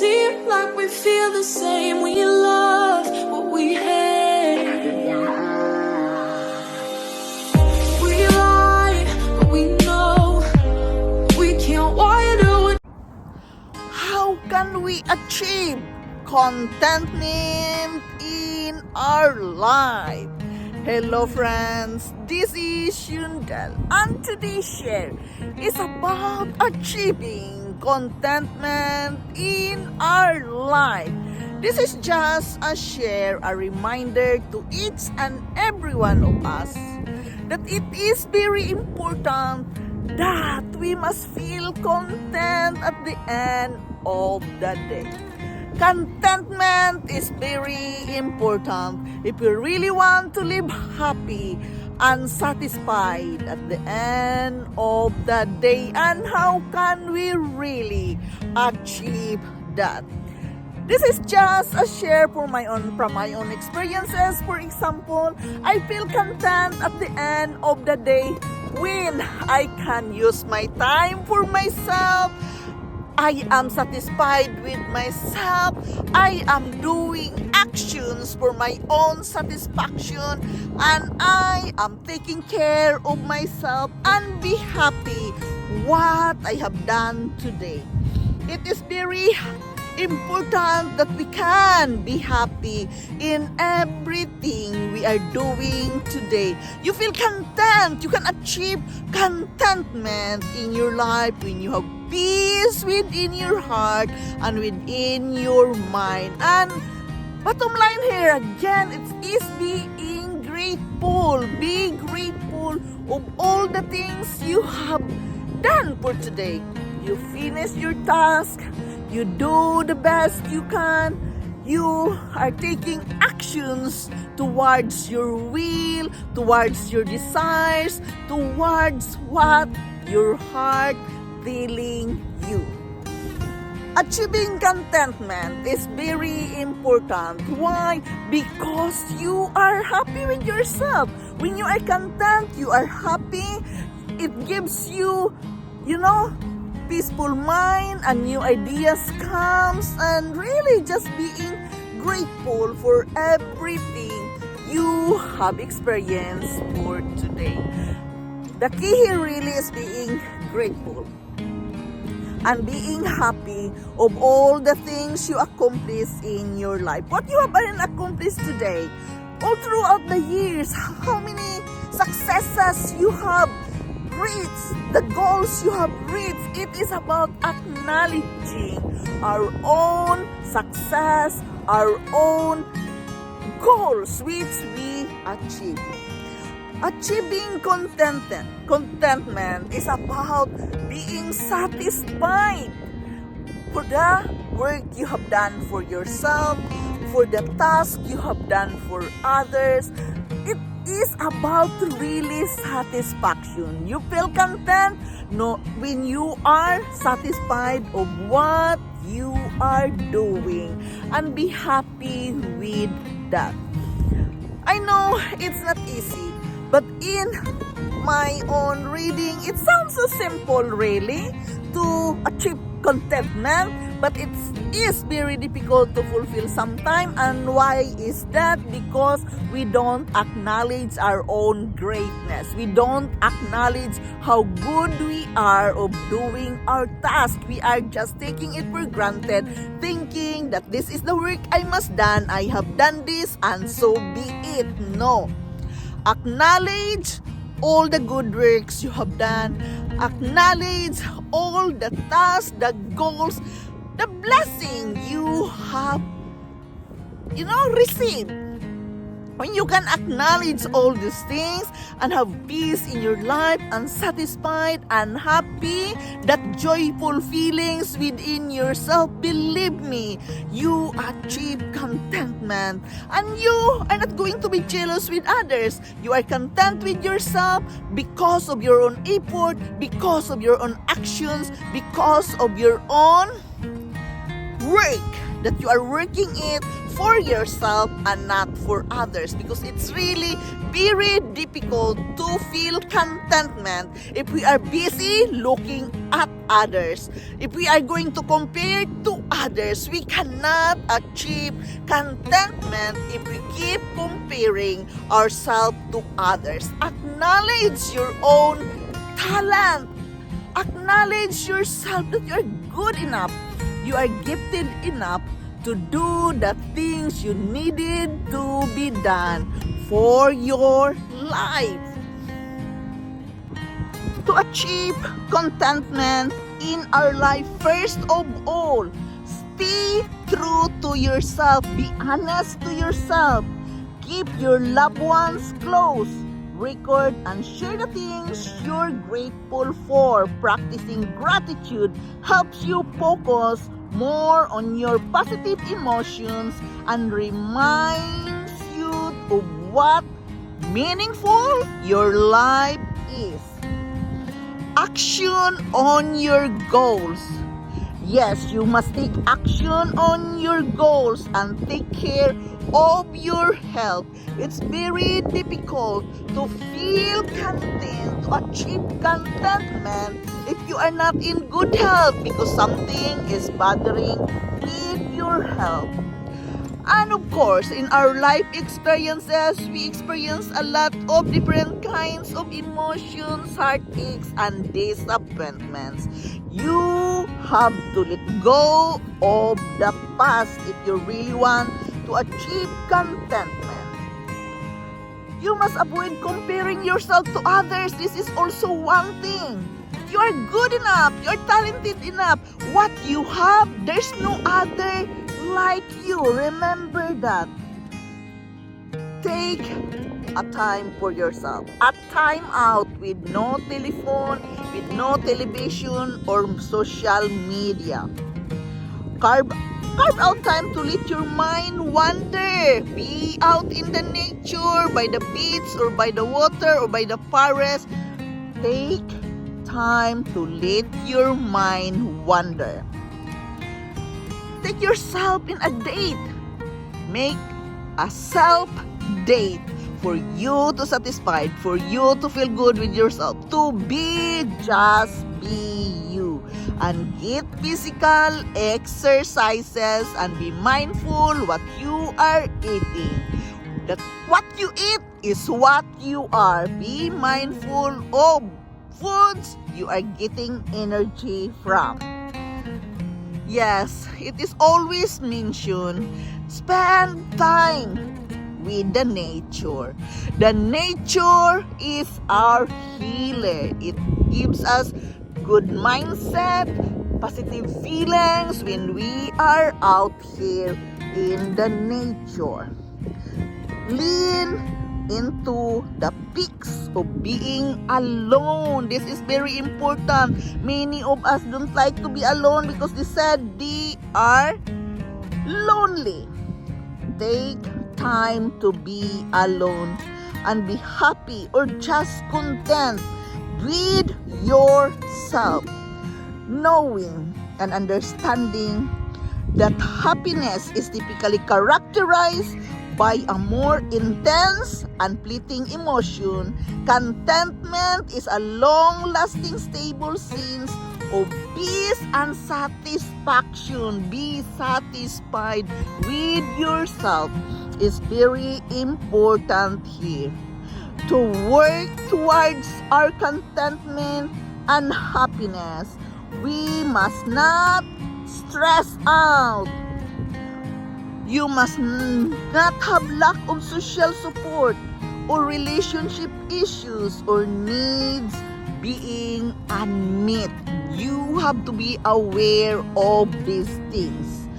seem like we feel the same. We love what we hate. We lie, but we know we can't. Why do it? How can we achieve contentment in our life? Hello friends, this is Yundel, and today's share is about achieving contentment in our life. This is just a share, a reminder to each and every one of us that it is very important that we must feel content at the end of the day. Contentment is very important if we really want to live happy and satisfied at the end of the day. And how can we really achieve that? This is just a share from my own experiences. For example, I feel content at the end of the day when I can use my time for myself. I am satisfied with myself. I am doing actions for my own satisfaction, and I am taking care of myself and be happy what I have done today. It is very important that we can be happy in everything we are doing today. You feel content. You can achieve contentment in your life when you have peace within your heart and within your mind. And bottom line here again, it is being grateful. Be grateful of all the things you have done for today. You finish your task. You do the best you can. You are taking actions towards your will, towards your desires, towards what your heart feeling you. Achieving contentment is very important. Why? Because you are happy with yourself. When you are content, you are happy. It gives you, peaceful mind and new ideas comes, and really just being grateful for everything you have experienced for today. The key here really is being grateful and being happy of all the things you accomplished in your life. What you have accomplished today, all throughout the years, how many successes you have reached, the goals you have reached. It is about acknowledging our own success, our own goals which we achieve. Achieving contentment is about being satisfied for the work you have done for yourself, for the task you have done for others. It is about really satisfaction. You feel content when you are satisfied of what you are doing, and be happy with that. I know it's not easy, but in my own reading, it sounds so simple really to achieve contentment, but it is very difficult to fulfill sometimes. And why is that? Because we don't acknowledge our own greatness. We don't acknowledge how good we are of doing our task. We are just taking it for granted, thinking that this is the work I must done. I have done this, and so be it. No. Acknowledge all the good works you have done. Acknowledge all the tasks, the goals, the blessing you have, received. When you can acknowledge all these things and have peace in your life and satisfied and happy, that joyful feelings within yourself, believe me, you achieve contentment. And you are not going to be jealous with others. You are content with yourself because of your own effort, because of your own actions, because of your own work, that you are working it for yourself and not for others, because it's really very difficult to feel contentment if we are busy looking at others. If we are going to compare to others, we cannot achieve contentment if we keep comparing ourselves to others. Acknowledge your own talent. Acknowledge yourself that you are good enough. You are gifted enough to do the things you needed to be done for your life. To achieve contentment in our life, first of all, stay true to yourself. Be honest to yourself. Keep your loved ones close. Record and share the things you're grateful for. Practicing gratitude helps you focus more on your positive emotions and reminds you of what meaningful your life is. Action on your goals. Yes, you must take action on your goals and take care of your health. It's very difficult to feel content, to achieve contentment if you are not in good health because something is bothering with your health. And of course, in our life experiences, we experience a lot of different kinds of emotions, heartaches, and disappointments. You have to let go of the past if you really want to achieve contentment. You must avoid comparing yourself to others. This is also one thing. You are good enough. You are talented enough. What you have, there's no other like you. Remember that. Take a time for yourself. A time out with no telephone, with no television or social media. Carve out time to let your mind wander. Be out in the nature, by the beach or by the water or by the forest. Take time to let your mind wander. Take yourself in a date. Make a self-date for you to satisfy, for you to feel good with yourself, to just be you. And get physical exercises and be mindful what you are eating. That what you eat is what you are. Be mindful of foods you are getting energy from. Yes, it is always mentioned, spend time with the nature. The nature is our healer. It gives us good mindset, positive feelings when we are out here in the nature. Lean into the peaks of being alone. This is very important. Many of us don't like to be alone because they said they are lonely. Take time to be alone and be happy or just content with yourself, knowing and understanding that happiness is typically characterized by a more intense and fleeting emotion. Contentment is a long-lasting, stable sense of peace and satisfaction. Be satisfied with yourself is very important here. To work towards our contentment and happiness, we must not stress out. You must not have lack of social support or relationship issues or needs being unmet. You have to be aware of these things.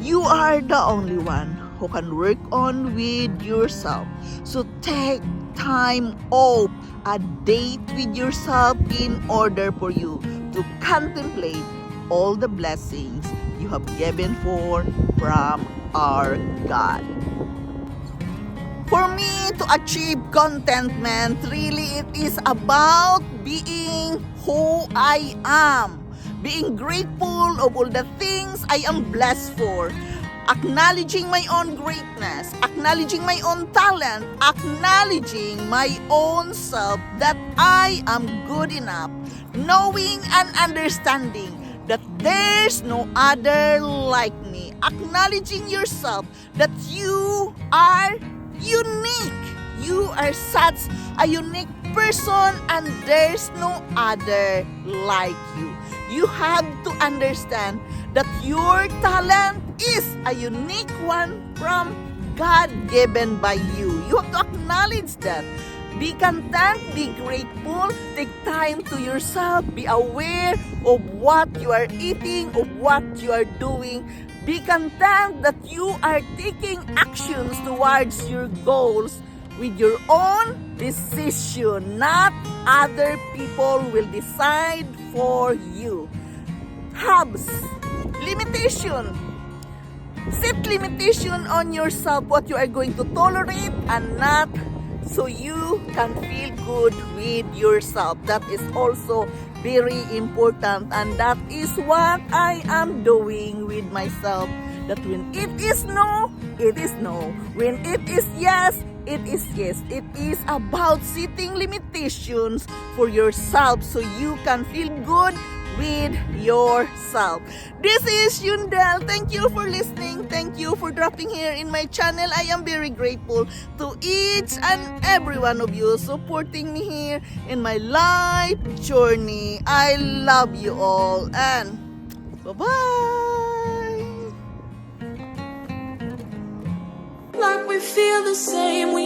You are the only one who can work on with yourself. So take time off, a date with yourself in order for you to contemplate all the blessings you have given from our God. For me to achieve contentment, really it is about being who I am. Being grateful of all the things I am blessed for. acknowledging my own greatness, acknowledging my own talent, acknowledging my own self that I am good enough, knowing and understanding that there's no other like me, acknowledging yourself that you are unique. You are such a unique person and there's no other like you. You have to understand that your talent is a unique one from God given by you. You have to acknowledge that. Be content, be grateful, take time to yourself, be aware of what you are eating, of what you are doing. Be content that you are taking actions towards your goals with your own decision, not other people will decide for you. Habs, limitation. Set limitation on yourself what you are going to tolerate and not, so you can feel good with yourself. That is also very important, and that is what I am doing with myself. That when it is no, it is no. When it is yes, it is yes. It is about setting limitations for yourself so you can feel good with yourself. This is Yundel. Thank you for listening. Thank you for dropping here in my channel. I am very grateful to each and every one of you supporting me here in my life journey. I love you all and bye-bye. Like we feel the same, we